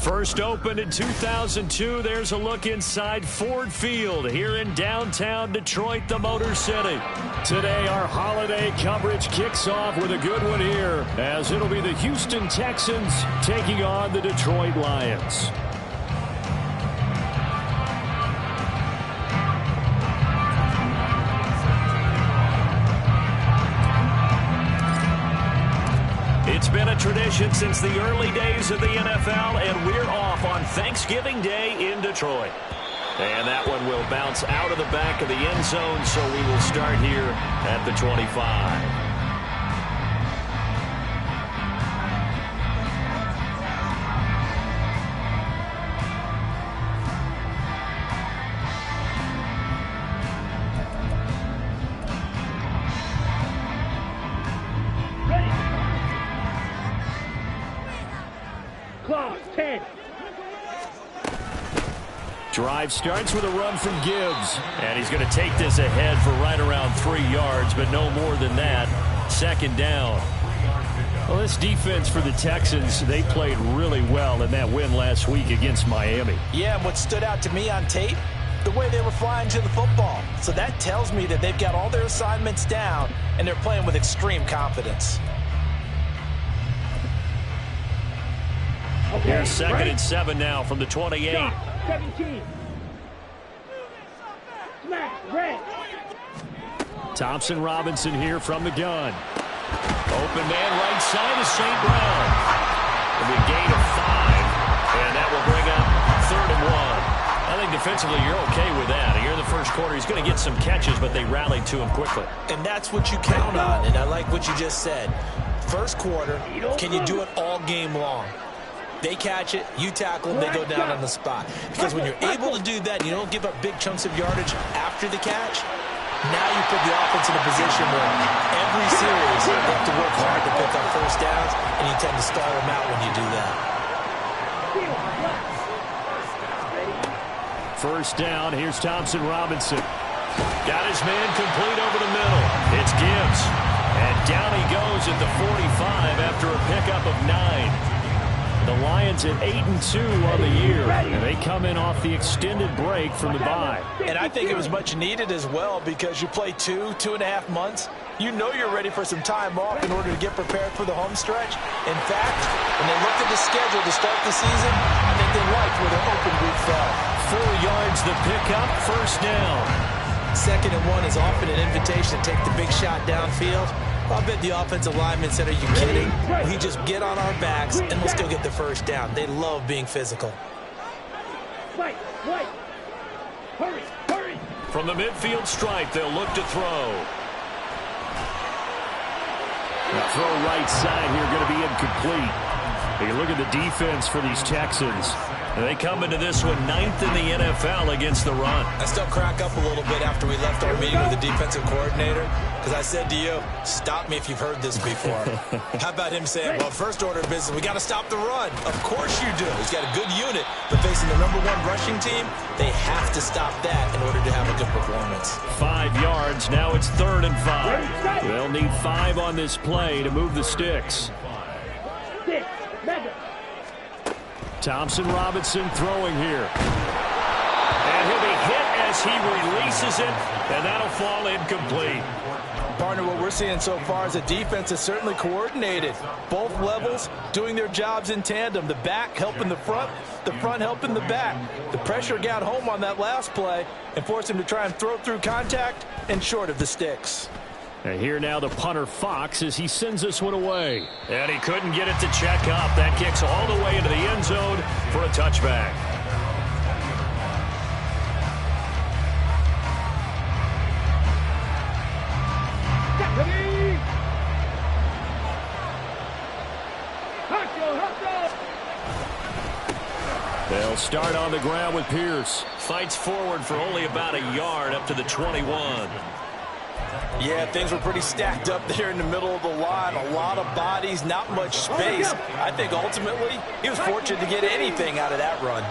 First opened in 2002, there's a look inside Ford Field here in downtown Detroit, the Motor City. Today, our holiday coverage kicks off with a good one here, as it'll be the Houston Texans taking on the Detroit Lions. It's been a tradition since the early days of the NFL, and we're off on Thanksgiving Day in Detroit. And that one will bounce out of the back of the end zone, so we will start here at the 25. Drive starts with a run from Gibbs, and he's going to take this ahead for right around 3 yards, but no more than that. Second down. Well, this defense for the Texans, they played really well in that win last week against Miami. Yeah, and what stood out to me on tape, the way they were flying to the football. So that tells me that they've got all their assignments down, and they're playing with extreme confidence. Okay, here's second and 7 now from the 28. 17. Smash, red. Thompson Robinson here from the gun. Open man right side of St. Brown. It'll be a gain of 5, and that will bring up 3rd and 1. I think defensively you're okay with that. Here in the first quarter, he's going to get some catches, but they rallied to him quickly. And that's what you count on, and I like what you just said. First quarter, can you do it all game long? They catch it, you tackle them, they go down on the spot. Because when you're able to do that, you don't give up big chunks of yardage after the catch, now you put the offense in a position where every series they have to work hard to pick up first downs, and you tend to stall them out when you do that. First down, here's Thompson Robinson. Got his man complete over the middle. It's Gibbs. And down he goes at the 45 after a pickup of 9. The Lions at 8-2 on the year, and they come in off the extended break from the bye. And I think it was much needed as well, because you play 2.5 months. You know you're ready for some time off in order to get prepared for the home stretch. In fact, when they looked at the schedule to start the season, I think they liked where their open week fell. 4 yards the pickup, first down. 2nd and 1 is often an invitation to take the big shot downfield. I bet the offensive lineman said, are you kidding? We just get on our backs and we'll still get the first down. They love being physical. Wait. Hurry. From the midfield stripe, they'll look to throw. The throw right side here going to be incomplete. You look at the defense for these Texans. They come into this one 9th in the NFL against the run. I still crack up a little bit after we left our meeting with the defensive coordinator, because I said to you, stop me if you've heard this before. How about him saying, well, first order of business, we got to stop the run. Of course you do. He's got a good unit, but facing the #1 rushing team, they have to stop that in order to have a good performance. 5 yards. Now it's 3rd and 5. They'll need 5 on this play to move the sticks. Thompson Robinson throwing here. And he'll be hit as he releases it, and that'll fall incomplete. Partner, what we're seeing so far is the defense is certainly coordinated. Both levels doing their jobs in tandem. The back helping the front helping the back. The pressure got home on that last play and forced him to try and throw through contact and short of the sticks. And here now the punter Fox as he sends this one away. And he couldn't get it to check up. That kicks all the way into the end zone for a touchback. They'll start on the ground with Pierce. Fights forward for only about a yard up to the 21. Yeah, things were pretty stacked up there in the middle of the line. A lot of bodies, not much space. I think ultimately he was fortunate to get anything out of that run.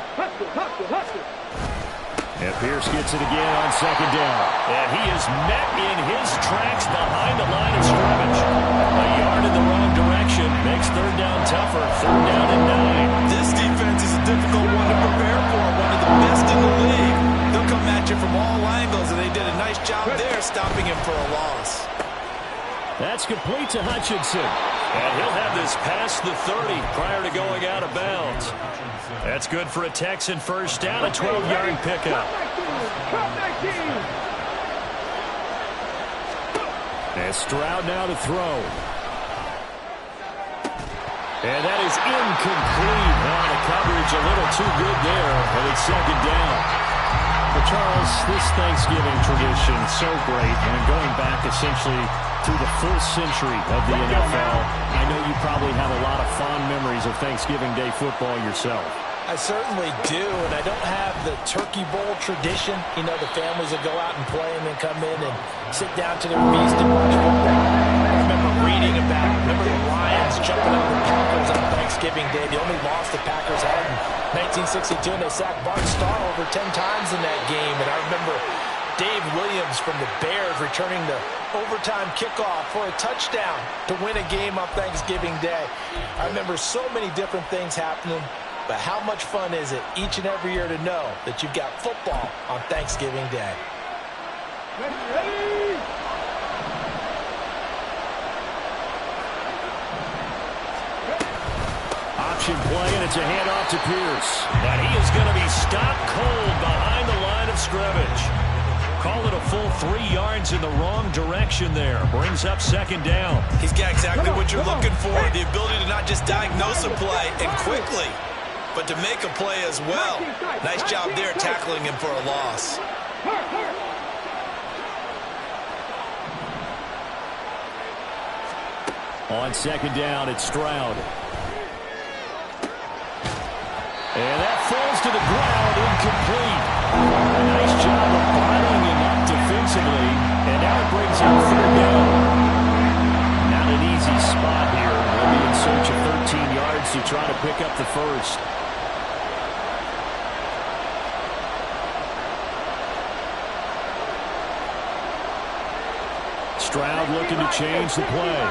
And Pierce gets it again on 2nd down. And he is met in his tracks behind the line of scrimmage. A yard in the wrong direction makes 3rd down tougher. 3rd down and 9. This defense is a That's complete to Hutchinson. And he'll have this past the 30 prior to going out of bounds. That's good for a Texan first down, a 12-yard pickup. And Stroud now to throw. And that is incomplete. Oh, the coverage a little too good there, and it's second down. But Charles, this Thanksgiving tradition, so great. I mean, going back essentially through the full century of the NFL, I know you probably have a lot of fond memories of Thanksgiving Day football yourself. I certainly do, and I don't have the Turkey Bowl tradition. You know, the families that go out and play and then come in and sit down to their feast and watch football. I remember reading about, the Lions jumping on the Packers on Thanksgiving Day. The only loss the Packers had in 1962, and they sacked Bart Starr over 10 times in that game. And I remember Dave Williams from the Bears returning the overtime kickoff for a touchdown to win a game on Thanksgiving Day. I remember so many different things happening. But how much fun is it each and every year to know that you've got football on Thanksgiving Day? Ready? Option play, and it's a handoff to Pierce. And he is going to be stopped cold behind the line of scrimmage. Call it a full 3 yards in the wrong direction there. Brings up second down. He's got exactly what you're looking for, the ability to not just diagnose a play and quickly, but to make a play as well. Nice job there tackling him for a loss. On second down, it's Stroud. And that falls to the ground, incomplete. A nice job of bottling him up defensively, and now it brings him third down. Not an easy spot here. We'll be in search of 13 yards to try to pick up the first. Stroud looking to change the play.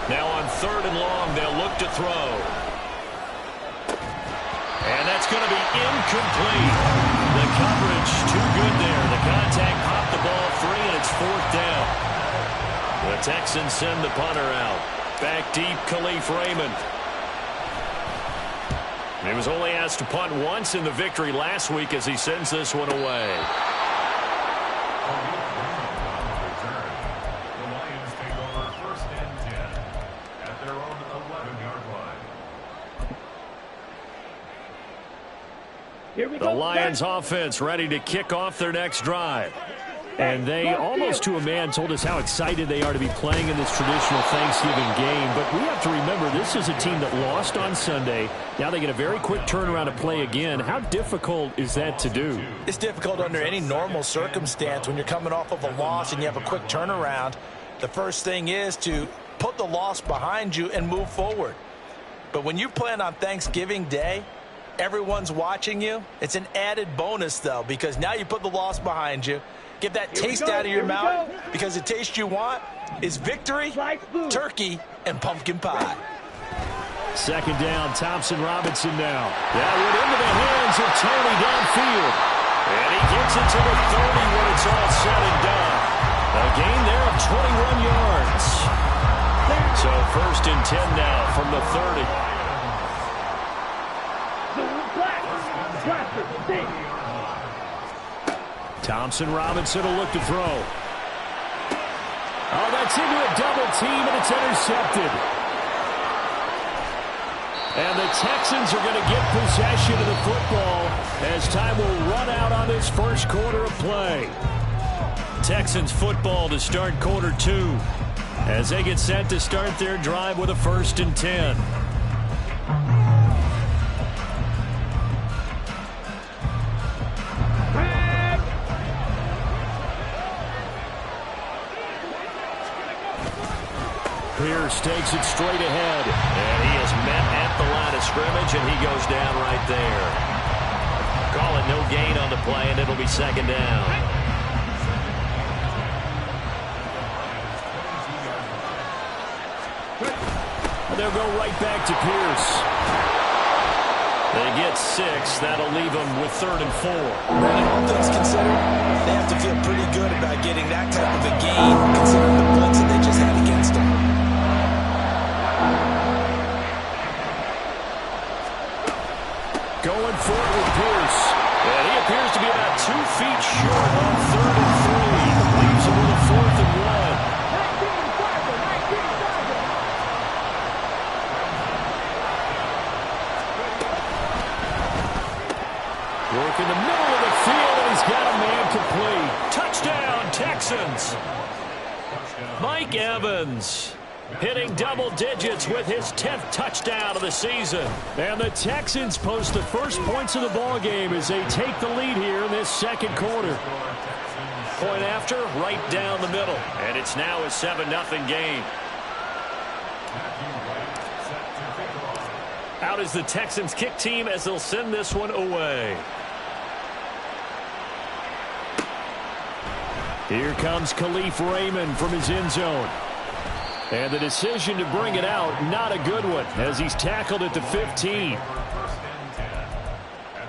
Now on third and long, they'll look to throw. And that's going to be incomplete. The coverage too good there. The contact popped the ball free, and it's fourth down. The Texans send the punter out. Back deep, Khalif Raymond. He was only asked to punt once in the victory last week as he sends this one away. The Lions offense ready to kick off their next drive. And they, almost to a man, told us how excited they are to be playing in this traditional Thanksgiving game. But we have to remember, this is a team that lost on Sunday. Now they get a very quick turnaround to play again. How difficult is that to do? It's difficult under any normal circumstance when you're coming off of a loss and you have a quick turnaround. The first thing is to put the loss behind you and move forward. But when you plan on Thanksgiving Day, everyone's watching you. It's an added bonus, though, because now you put the loss behind you. Get that taste out of your mouth, because the taste you want is victory, turkey, and pumpkin pie. Second down, Thompson Robinson now. That went into the hands of Tony downfield. And he gets it to the 30 when it's all said and done. A gain there of 21 yards. So first and 10 now from the 30. Thompson Robinson will look to throw. Oh, that's into a double team, and it's intercepted. And the Texans are going to get possession of the football as time will run out on this first quarter of play. Texans football to start quarter 2 as they get set to start their drive with a first and 10. Pierce takes it straight ahead. And he is met at the line of scrimmage, and he goes down right there. Call it no gain on the play, and it'll be second down. They'll go right back to Pierce. They get 6. That'll leave them with 3rd and 4. And all things considered, they have to feel pretty good about getting that type of a gain, considering the points that they just had against them. Going for it with Pierce. And he appears to be about 2 feet short on 3rd and 3. Leaves him with a 4th and 1. 19 Work in the middle of the field, and he's got a man complete. Touchdown, Texans. Mike Evans hitting double digits with his 10th touchdown of the season. And the Texans post the first points of the ball game as they take the lead here in this second quarter. Point after, right down the middle. And it's now a 7-0 game. Out is the Texans kick team as they'll send this one away. Here comes Khalif Raymond from his end zone. And the decision to bring it out, not a good one, as he's tackled at the 15. At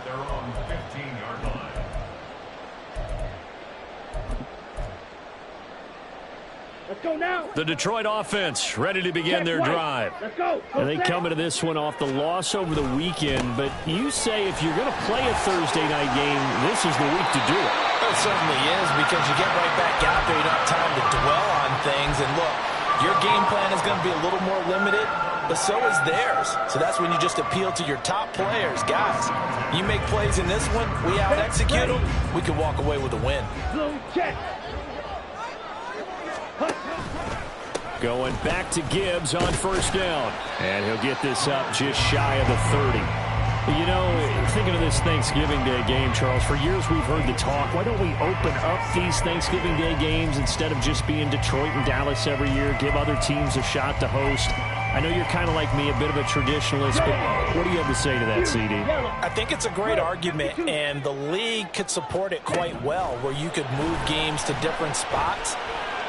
their own 15-yard line. Let's go now. The Detroit offense ready to begin their drive. Let's go. And they come into this one off the loss over the weekend. But you say if you're going to play a Thursday night game, this is the week to do it. It certainly is, because you get right back out there. You don't have time to dwell on things. And look, your game plan is going to be a little more limited, but so is theirs. So that's when you just appeal to your top players. Guys, you make plays in this one, we out-execute them, we can walk away with a win. Blue check. Going back to Gibbs on first down. And he'll get this up just shy of the 30. You know, thinking of this Thanksgiving Day game, Charles, for years we've heard the talk, why don't we open up these Thanksgiving Day games instead of just being Detroit and Dallas every year, give other teams a shot to host? I know you're kind of like me, a bit of a traditionalist, but what do you have to say to that, CD? I think it's a great argument, and the league could support it quite well, where you could move games to different spots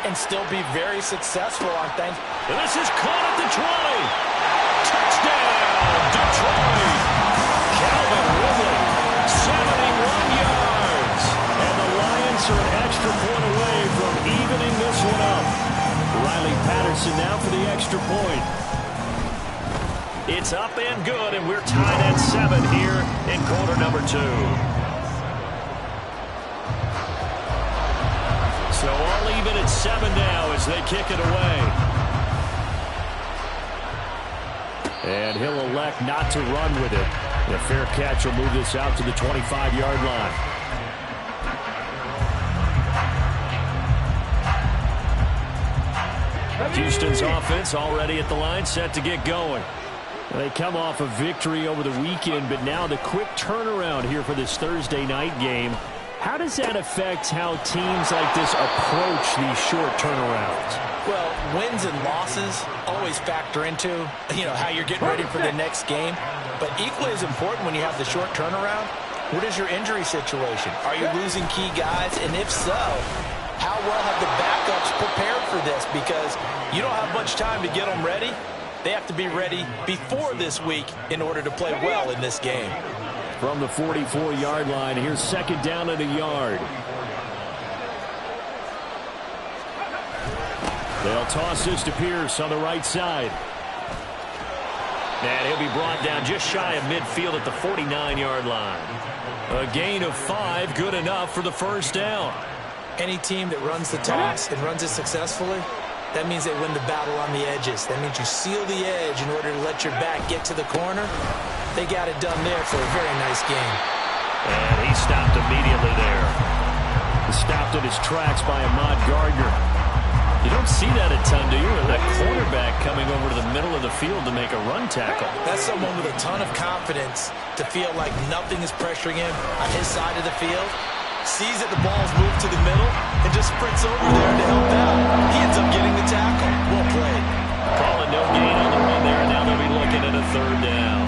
and still be very successful on Thanksgiving. And this is caught at the 20. Touchdown, Detroit. Calvin Ridley, 71 yards. And the Lions are an extra point away from evening this one up. Riley Patterson now for the extra point. It's up and good, and we're tied at 7 here in quarter number 2. So all even at 7 now as they kick it away. And he'll elect not to run with it. A fair catch will move this out to the 25-yard line. Houston's offense already at the line, set to get going. They come off a victory over the weekend, but now the quick turnaround here for this Thursday night game. How does that affect how teams like this approach these short turnarounds? Well, wins and losses always factor into, how you're getting ready for the next game. But equally as important when you have the short turnaround, what is your injury situation? Are you losing key guys? And if so, how well have the backups prepared for this? Because you don't have much time to get them ready. They have to be ready before this week in order to play well in this game. From the 44-yard line, here's second down and a yard. They'll toss this to Pierce on the right side. And he'll be brought down just shy of midfield at the 49-yard line. A gain of 5, good enough for the first down. Any team that runs the toss and runs it successfully, that means they win the battle on the edges. That means you seal the edge in order to let your back get to the corner. They got it done there for a very nice game. And he stopped immediately there. He stopped at his tracks by Ahmad Gardner. You don't see that a ton, do you? That cornerback coming over to the middle of the field to make a run tackle. That's someone with a ton of confidence to feel like nothing is pressuring him on his side of the field. Sees that the ball's moved to the middle and just sprints over there to help out. He ends up getting the tackle. Well played. Calling no gain on the run there, and now they'll be looking at a third down.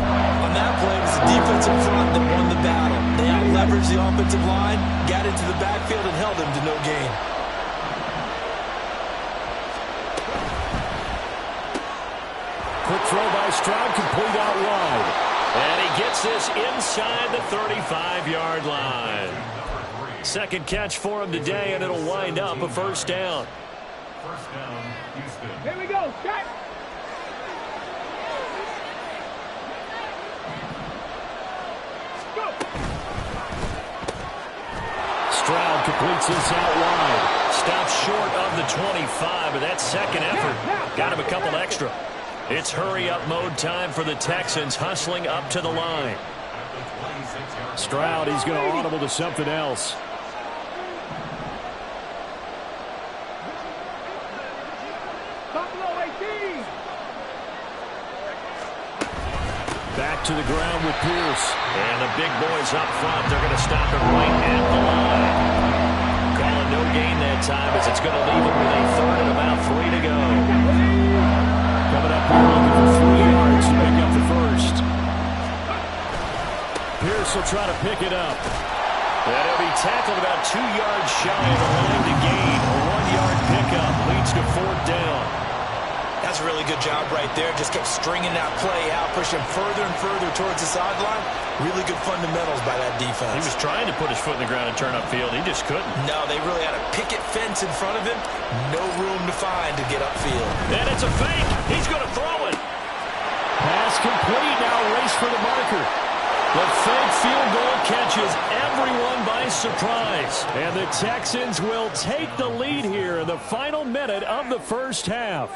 On that play, it was the defensive front that won the battle. They out-leveraged the offensive line, got into the backfield, and held him to no gain. Quick throw by Stroud, complete out wide. And he gets this inside the 35-yard line. Second catch for him today, and it'll wind up a first down. First down, Houston. Here we go. Check. Go. Stroud completes this out wide. Stops short of the 25, but that second effort got him a couple extra. It's hurry-up mode time for the Texans, hustling up to the line. Stroud, he's going to audible to something else. Back to the ground with Pierce. And the big boys up front, they're going to stop it right at the line. Calling no gain that time as it's going to leave him with a third and about 3 to go. Coming up here looking for 3 yards to pick up the first. Pierce will try to pick it up. And he'll be tackled about 2 yards shy of the line to gain. A 1-yard pickup leads to 4th down. That's a really good job right there. Just kept stringing that play out, pushing further and further towards the sideline. Really good fundamentals by that defense. He was trying to put his foot in the ground and turn upfield. He just couldn't. No, they really had a picket fence in front of him. No room to find to get upfield. And it's a fake. He's going to throw it. Pass complete. Now race for the marker. The fake field goal catches everyone by surprise. And the Texans will take the lead here in the final minute of the first half.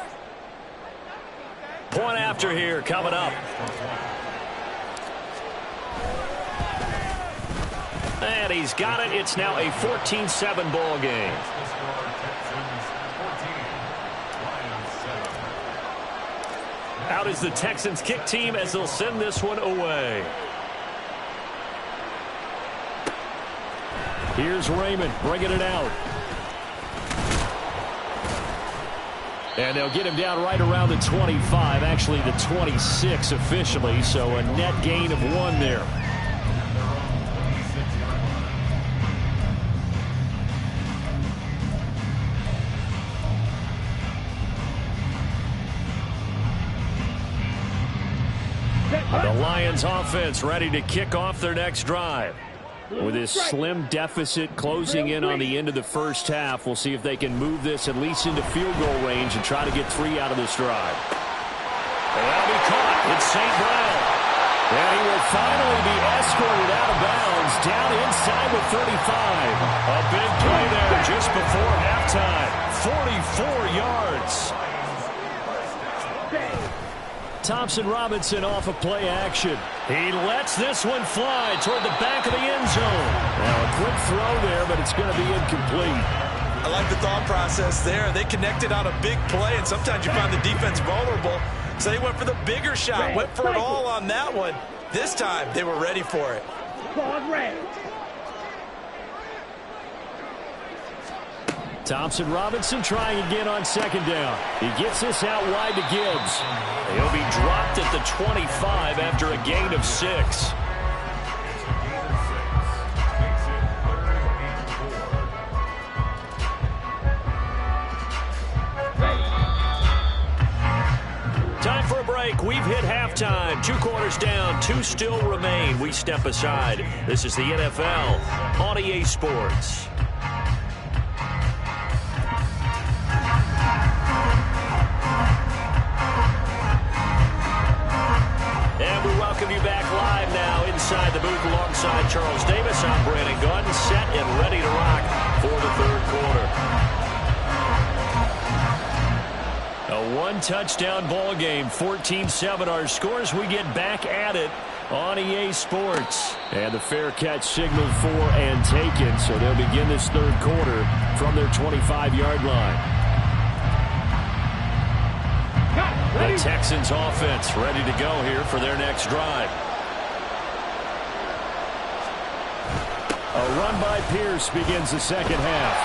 Point after here coming up. And he's got it. It's now a 14-7 ball game. Out is the Texans kick team as they'll send this one away. Here's Raymond bringing it out. And they'll get him down right around the 25, actually the 26 officially, so a net gain of 1 there. The Lions offense ready to kick off their next drive. With this slim deficit closing in on the end of the first half, we'll see if they can move this at least into field goal range and try to get 3 out of this drive. And that'll be caught. It's St. Brown. And he will finally be escorted out of bounds down inside the 35. A big play there just before halftime. 44 yards. Thompson Robinson off of play action. He lets this one fly toward the back of the end zone. Now a quick throw there, but it's going to be incomplete. I like the thought process there. They connected on a big play, and sometimes you find the defense vulnerable. So they went for the bigger shot, went for it all on that one. This time, they were ready for it. Thompson Robinson trying again on second down. He gets this out wide to Gibbs. He'll be dropped at the 25 after a gain of 6. Time for a break. We've hit halftime. 2 quarters down, 2 still remain. We step aside. This is the NFL on EA Sports. And we welcome you back live now inside the booth alongside Charles Davis. I'm Brandon Gaudin, set and ready to rock for the third quarter. A 1-touchdown ball game, 14-7 our scores. We get back at it on EA Sports. And the fair catch signaled for and taken, so they'll begin this third quarter from their 25-yard line. The Texans offense ready to go here for their next drive. A run by Pierce begins the second half.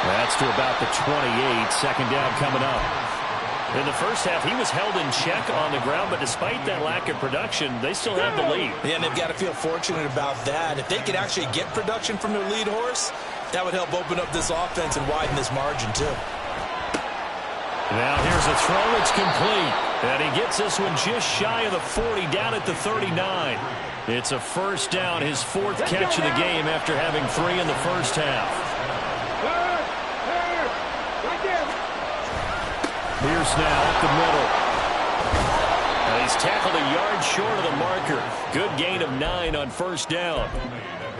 That's to about the 28. Second down coming up. In the first half, he was held in check on the ground, but despite that lack of production, they still have the lead. Yeah, and they've got to feel fortunate about that. If they could actually get production from their lead horse, that would help open up this offense and widen this margin, too. Now here's a throw. It's complete. And he gets this one just shy of the 40, down at the 39. It's a first down, his fourth catch of the game after having 3 in the first half. Right there. Pierce now up the middle. And he's tackled a yard short of the marker. Good gain of 9 on first down.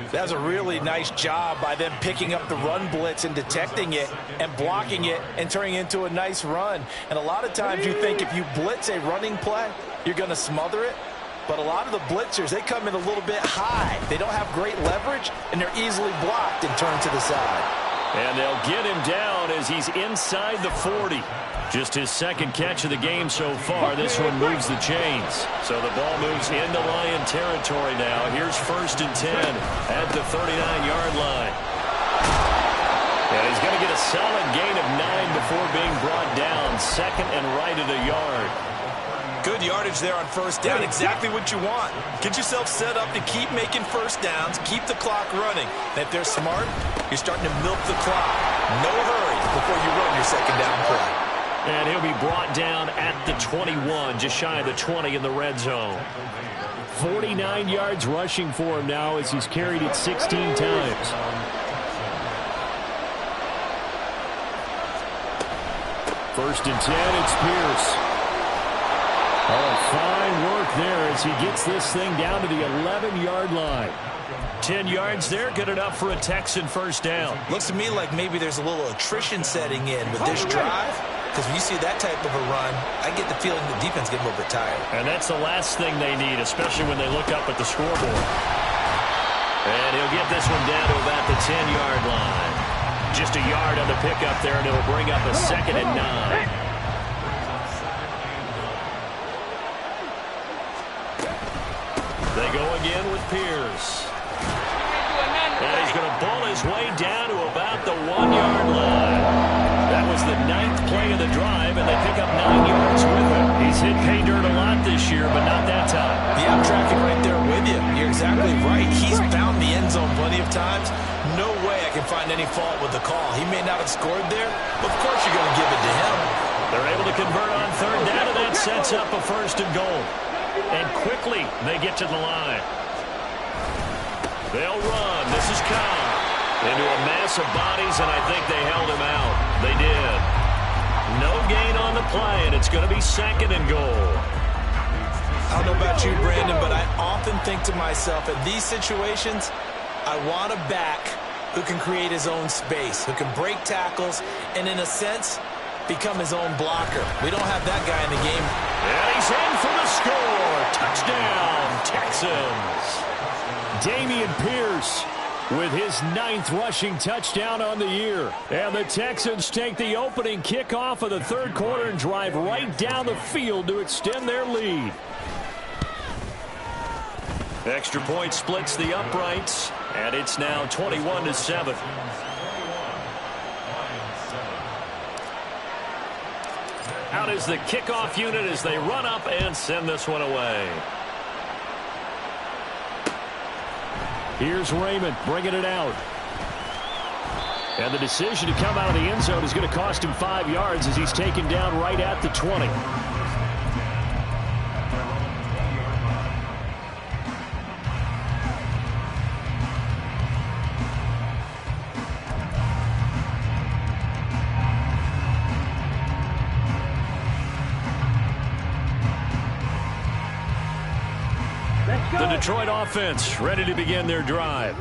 That's a really nice job by them picking up the run blitz and detecting it and blocking it and turning it into a nice run. And a lot of times you think if you blitz a running play, you're going to smother it. But a lot of the blitzers, they come in a little bit high. They don't have great leverage, and they're easily blocked and turned to the side. And they'll get him down as he's inside the 40. Just his second catch of the game so far. This one moves the chains. So the ball moves into Lion territory now. Here's 1st and 10 at the 39-yard line. And he's going to get a solid gain of 9 before being brought down. Second and right at a yard. Good yardage there on first down. Exactly what you want. Get yourself set up to keep making first downs, keep the clock running. And if they're smart, you're starting to milk the clock. No hurry before you run your second down play. And he'll be brought down at the 21, just shy of the 20 in the red zone. 49 yards rushing for him now as he's carried it 16 times. First and 10, it's Pierce. Oh, fine work there as he gets this thing down to the 11-yard line. 10 yards there, good enough for a Texan first down. Looks to me like maybe there's a little attrition setting in with this drive. Because when you see that type of a run, I get the feeling the defense getting a little bit tired. And that's the last thing they need, especially when they look up at the scoreboard. And he'll get this one down to about the 10-yard line. Just a yard on the pickup there, and it'll bring up a 2nd and 9. They go again with Pierce. And he's going to bull his way down to about the 1-yard line. That was the 9th play of the drive, and they pick up 9 yards with him. He's hit pay dirt a lot this year, but not that time. Yeah, I'm tracking right there with you. You're exactly right. He's found the end zone plenty of times. No way I can find any fault with the call. He may not have scored there, but of course you're going to give it to him. They're able to convert on third down, and that sets up a 1st and goal. And quickly, they get to the line. They'll run. This is Cobb. Into a mass of bodies, and I think they held him out. They did. No gain on the play, and it's going to be 2nd and goal. I don't know about you, Brandon, but I often think to myself, in these situations, I want a back who can create his own space, who can break tackles, and in a sense, become his own blocker. We don't have that guy in the game. And he's in for the score. Touchdown, Texans. Dameon Pierce with his 9th rushing touchdown on the year. And the Texans take the opening kickoff of the 3rd quarter and drive right down the field to extend their lead. Extra point splits the uprights, and it's now 21-7. Out is the kickoff unit as they run up and send this one away. Here's Raymond bringing it out. And the decision to come out of the end zone is going to cost him 5 yards as he's taken down right at the 20. The Detroit offense ready to begin their drive.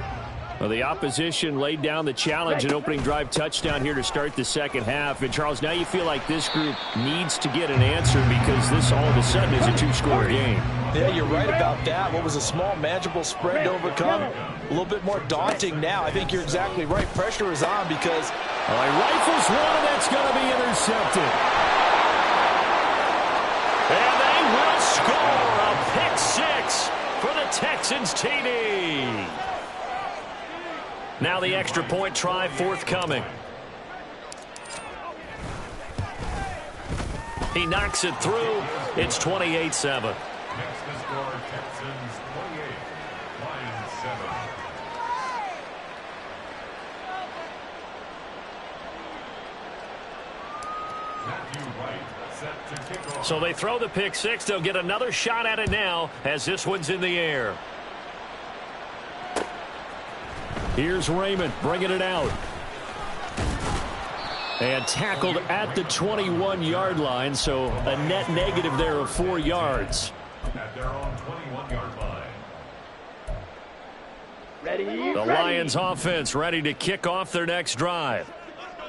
Well, the opposition laid down the challenge and opening drive touchdown here to start the second half. And, Charles, now you feel like this group needs to get an answer because this all of a sudden is a 2-score game. Yeah, you're right about that. What was a small, manageable spread to overcome, a little bit more daunting now. I think you're exactly right. Pressure is on because... Well, he rifles one, and that's going to be intercepted. And they will score a pick 6 for the Texans TD. Now the extra point try forthcoming. He knocks it through. It's 28-7. Next to score, Texans 28, Lions 7. Matthew Wright, Set to kick off. So they throw the pick six. They'll get another shot at it now as this one's in the air. Here's Raymond bringing it out. And tackled at the 21-yard line, so a net negative there of 4 yards. At their own 21-yard line. The Lions offense ready to kick off their next drive.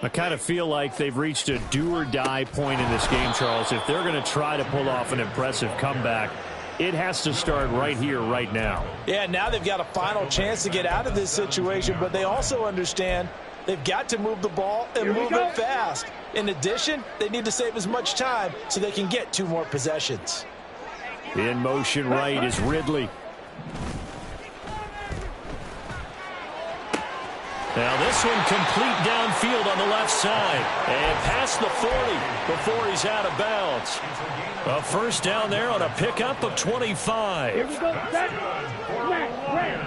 I kind of feel like they've reached a do-or-die point in this game, Charles. If they're going to try to pull off an impressive comeback, it has to start right here, right now. Yeah, now they've got a final chance to get out of this situation, but they also understand they've got to move the ball and move it fast. In addition, they need to save as much time so they can get 2 more possessions. In motion right is Ridley. Now this one complete downfield on the left side. And past the 40 before he's out of bounds. A first down there on a pickup of 25. Here we go. Set. Smash.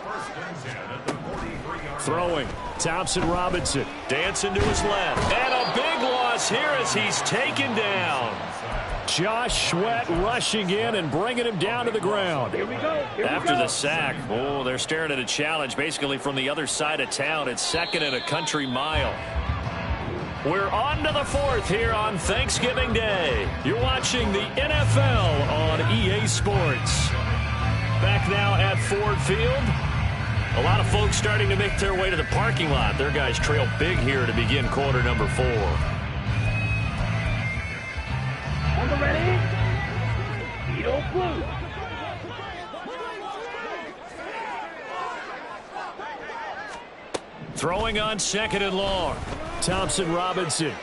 First and 10 at the 43-yard Throwing. Thompson Robinson dancing to his left. And a big loss here as he's taken down. Josh Sweat rushing in and bringing him down to the ground. Here we go. Here After we go. the sack, oh, they're staring at a challenge basically from the other side of town. It's 2nd and a country mile. We're on to the 4th here on Thanksgiving Day. You're watching the NFL on EA Sports. Back now at Ford Field. A lot of folks starting to make their way to the parking lot. Their guys trail big here to begin quarter number 4. On the ready. Edo Blue. Throwing on 2nd and long. Thompson Robinson.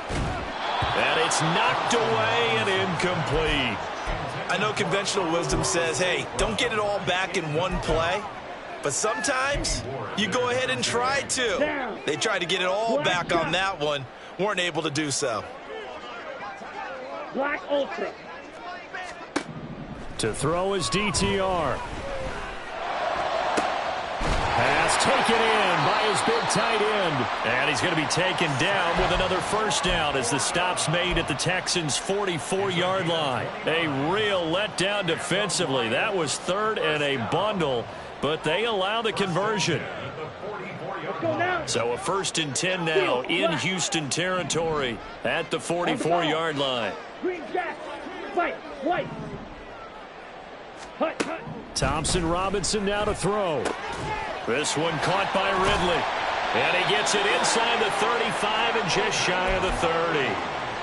And it's knocked away and incomplete. I know conventional wisdom says, hey, don't get it all back in one play. But sometimes you go ahead and try to. They tried to get it all back on that one. Weren't able to do so. Black Ultra. To throw is DTR. Pass taken in by his big tight end. And he's going to be taken down with another first down as the stop's made at the Texans' 44-yard line. A real letdown defensively. That was 3rd and a bundle, but they allow the conversion. Let's go now. So a 1st and 10 now in Houston territory at the 44-yard line. Green Jack. Fight. White. Hut. Hut. Thompson Robinson now to throw. This one caught by Ridley. And he gets it inside the 35 and just shy of the 30.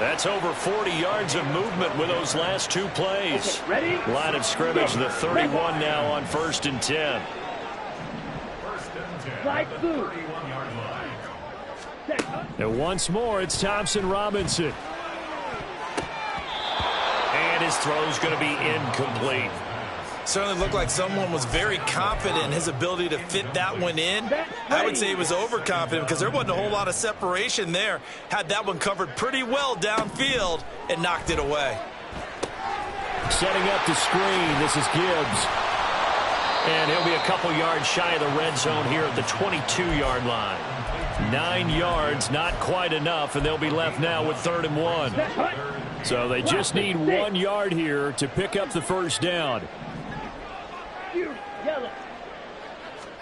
That's over 40 yards of movement with those last 2 plays. Okay, ready? Line of scrimmage, the 31 now on 1st and 10. First and 10 Light at the blue. 31-yard line. Set. Hut. And once more, it's Thompson Robinson. And his throw's going to be incomplete. Certainly looked like someone was very confident in his ability to fit that one in. I would say he was overconfident because there wasn't a whole lot of separation there. Had that one covered pretty well downfield and knocked it away. Setting up the screen, this is Gibbs. And he'll be a couple yards shy of the red zone here at the 22-yard line. 9 yards, not quite enough, and they'll be left now with 3rd and 1. So they just need 1 yard here to pick up the first down. Yellow.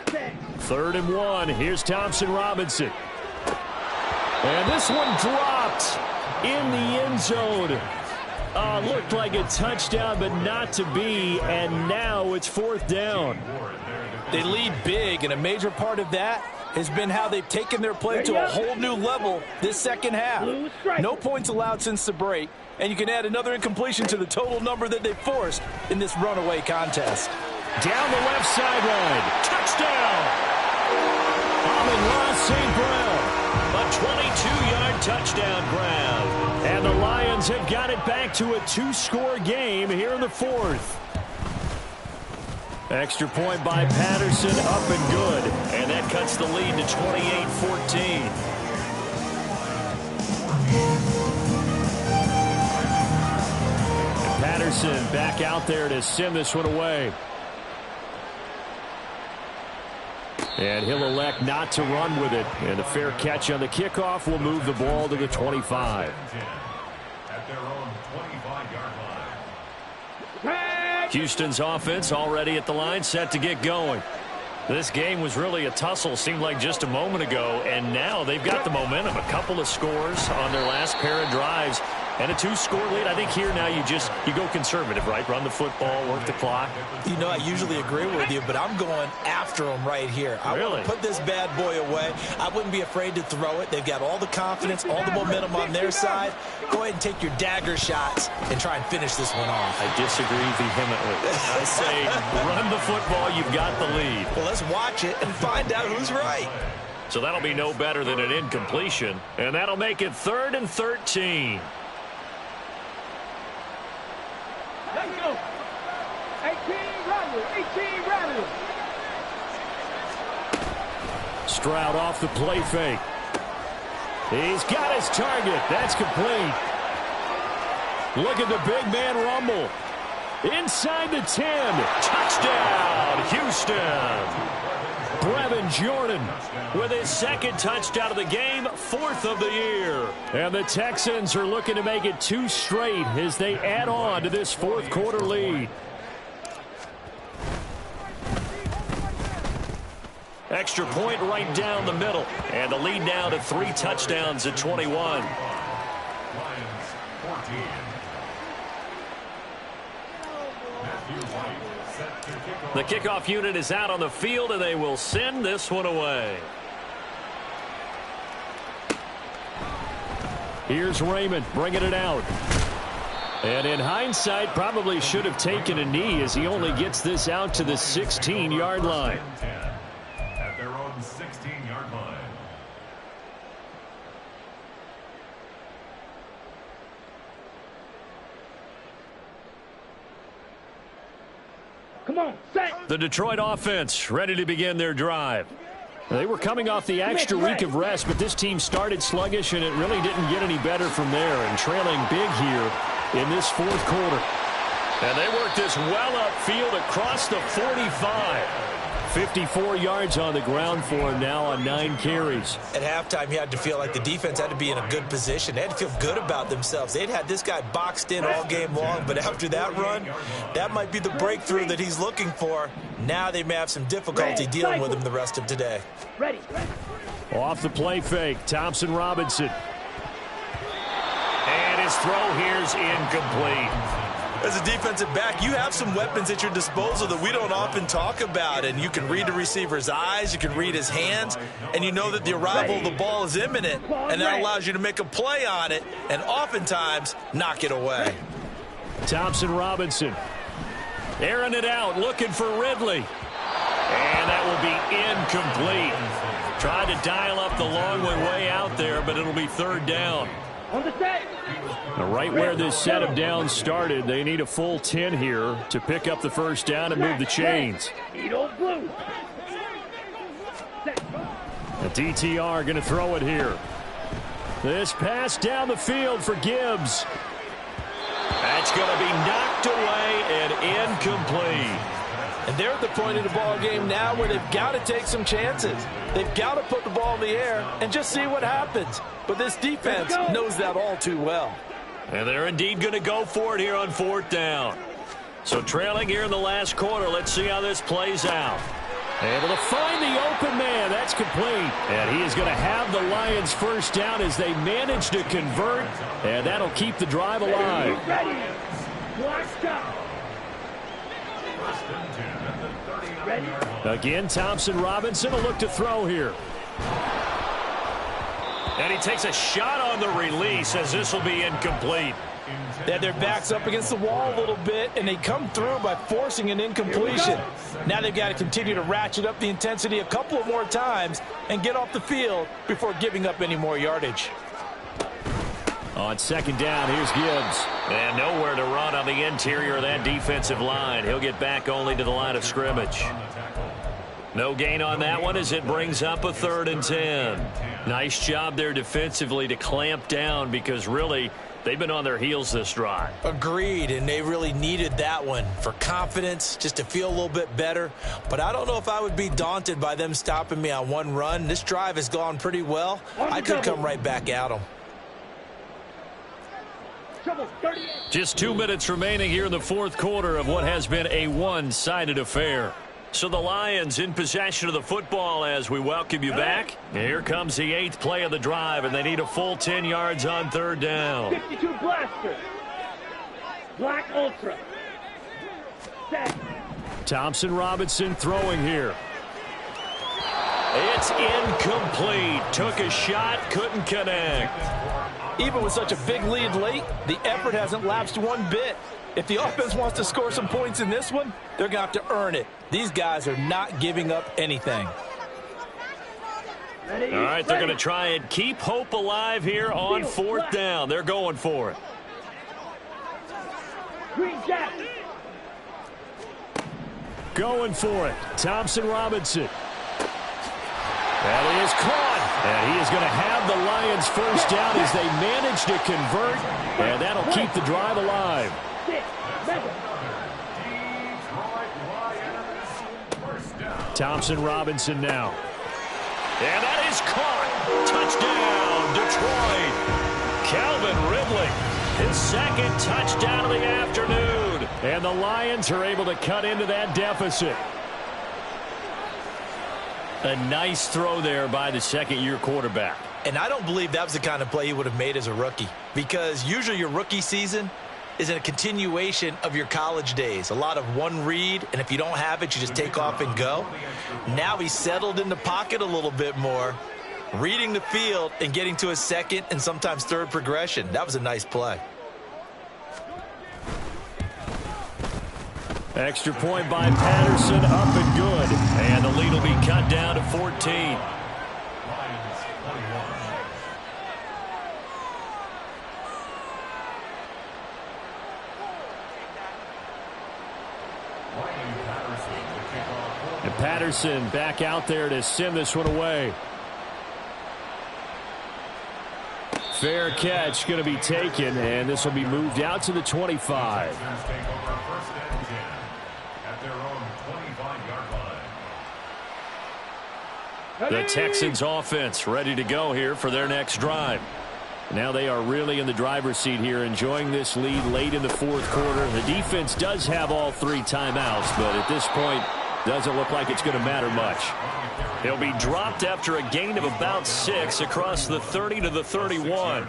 Set. 3rd and 1. Here's Thompson Robinson. And this one dropped in the end zone. Looked like a touchdown, but not to be. And now it's 4th down. They lead big, and a major part of that has been how they've taken their play to a whole new level this second half. No points allowed since the break, and you can add another incompletion to the total number that they forced in this runaway contest. Down the left sideline. Touchdown! Amon-Ra St. Brown. A 22-yard touchdown grab. And the Lions have got it back to a 2-score game here in the 4th. Extra point by Patterson, up and good. And that cuts the lead to 28-14. Patterson back out there to send this one away. And he'll elect not to run with it. And a fair catch on the kickoff will move the ball to the 25. At their own 25-yard line. Houston's offense already at the line, set to get going. This game was really a tussle, seemed like just a moment ago, and now they've got the momentum. A couple of scores on their last pair of drives, and a 2-score lead. I think here now you go conservative, right? Run the football, work the clock. You know, I usually agree with you, but I'm going after him right here. I want to put this bad boy away. I wouldn't be afraid to throw it. They've got all the confidence, all the momentum on their side. Go ahead and take your dagger shots and try and finish this one off. I disagree vehemently. I say run the football, you've got the lead. Well, let's watch it and find out who's right. So that'll be no better than an incompletion, and that'll make it 3rd and 13. Let's go. 18 rattle. 18 rattle. Stroud off the play fake. He's got his target. That's complete. Look at the big man rumble. Inside the 10. Touchdown, Houston. Brevin Jordan with his 2nd touchdown of the game, 4th of the year. And the Texans are looking to make it 2 straight as they add on to this 4th quarter lead. Extra point right down the middle. And the lead now to 3 touchdowns at 21. Lions 14. The kickoff unit is out on the field, and they will send this one away. Here's Raymond bringing it out. And in hindsight, probably should have taken a knee as he only gets this out to the 16-yard line. At their own 16-yard line. Come on, set. The Detroit offense ready to begin their drive. They were coming off the extra week of rest, but this team started sluggish, and it really didn't get any better from there, and trailing big here in this 4th quarter. And they worked this well upfield across the 45. 54 yards on the ground for him now on 9 carries. At halftime, you had to feel like the defense had to be in a good position. They had to feel good about themselves. They'd had this guy boxed in all game long, but after that run, that might be the breakthrough that he's looking for. Now they may have some difficulty dealing with him the rest of today. Ready. Off the play fake, Thompson Robinson. And his throw here's incomplete. As a defensive back, you have some weapons at your disposal that we don't often talk about, and you can read the receiver's eyes, you can read his hands, and you know that the arrival of the ball is imminent, and that allows you to make a play on it and oftentimes knock it away. Thompson Robinson airing it out, looking for Ridley. And that will be incomplete. Tried to dial up the long way out there, but it'll be 3rd down. On the set. Right where this set of downs started, they need a full 10 here to pick up the 1st down and move the chains. Edo blue. Set. The DTR going to throw it here. This pass down the field for Gibbs. That's going to be knocked away and incomplete. And they're at the point of the ball game now where they've got to take some chances. They've got to put the ball in the air and just see what happens. But this defense knows that all too well. And they're indeed going to go for it here on 4th down. So trailing here in the last quarter, let's see how this plays out. Able to find the open man. That's complete. And he is going to have the Lions' 1st down as they manage to convert. And that'll keep the drive alive. Ready. Watch out. Ready. Again, Thompson Robinson will look to throw here. And he takes a shot on the release as this will be incomplete. They had their backs up against the wall a little bit, and they come through by forcing an incompletion. Now they've got to continue to ratchet up the intensity a couple of more times and get off the field before giving up any more yardage. On 2nd down, here's Gibbs. And nowhere to run on the interior of that defensive line. He'll get back only to the line of scrimmage. No gain on that one as it brings up a 3rd and 10. Nice job there defensively to clamp down because really They've been on their heels this drive. Agreed, and they really needed that one for confidence, just to feel a little bit better. But I don't know if I would be daunted by them stopping me on one run. This drive has gone pretty well. I could come right back at them. Just 2 minutes remaining here in the fourth quarter of what has been a one-sided affair. So the Lions in possession of the football as we welcome you back. Here comes the 8th play of the drive, and they need a full 10 yards on third down. 52 Blaster. Black Ultra. Set. Thompson Robinson throwing here. It's incomplete. Took a shot, couldn't connect. Even with such a big lead late, the effort hasn't lapsed one bit. If the offense wants to score some points in this one, they're going to have to earn it. These guys are not giving up anything. Ready, All right, they're going to try and keep hope alive here on fourth down. They're going for it. Green Jack. Going for it. Thompson Robinson. That is caught. And he is going to have the Lions first down as they manage to convert. And that'll keep the drive alive. Thompson Robinson now. And that is caught. Touchdown, Detroit. Calvin Ridley, his second touchdown of the afternoon. And the Lions are able to cut into that deficit. A nice throw there by the second-year quarterback. And I don't believe that was the kind of play he would have made as a rookie, because usually your rookie season is a continuation of your college days. A lot of one read, and if you don't have it, you just take off and go. Now he's settled in the pocket a little bit more, reading the field and getting to a second and sometimes third progression. That was a nice play. Extra point by Patterson, up and good. And the lead will be cut down to 14. And Patterson back out there to send this one away. Fair catch going to be taken, and this will be moved out to the 25. The Texans offense ready to go here for their next drive. Now they are really in the driver's seat here, enjoying this lead late in the fourth quarter. The defense does have all 3 timeouts, but at this point, doesn't look like it's going to matter much. He'll be dropped after a gain of about 6 across the 30 to the 31.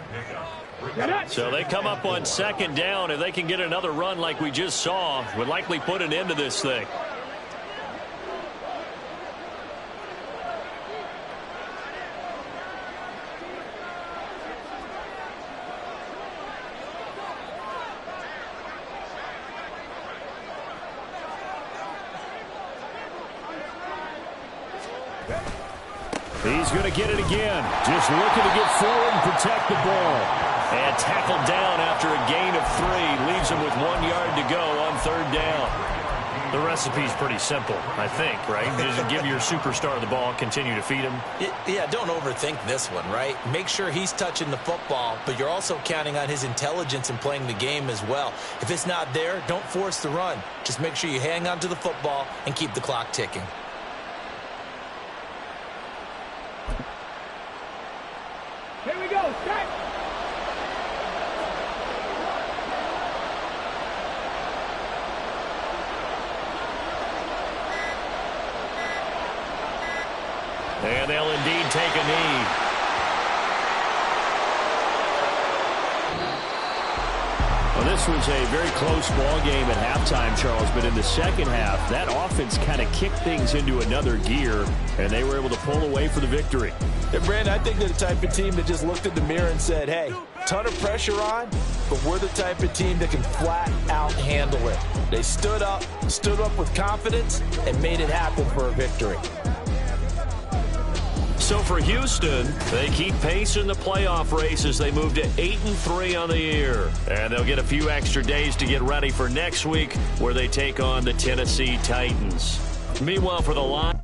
So they come up on second down. If they can get another run like we just saw, would likely put an end to this thing. He's going to get it again. Just looking to get forward and protect the ball. And tackled down after a gain of 3. Leaves him with 1 yard to go on third down. The recipe's pretty simple, I think, right? Just give your superstar the ball, continue to feed him. Yeah, don't overthink this one, right? Make sure he's touching the football, but you're also counting on his intelligence in playing the game as well. If it's not there, don't force the run. Just make sure you hang on to the football and keep the clock ticking. Here we go. Set. And they'll indeed take a knee. Well, this was a very close ball game at halftime, Charles, but in the second half, that offense kind of kicked things into another gear, and they were able to pull away for the victory. And Brandon, I think they're the type of team that just looked in the mirror and said, hey, ton of pressure on, but we're the type of team that can flat out handle it. They stood up with confidence, and made it happen for a victory. So for Houston, they keep pace in the playoff race as they move to 8-3 on the year. And they'll get a few extra days to get ready for next week, where they take on the Tennessee Titans. Meanwhile, for the Lions,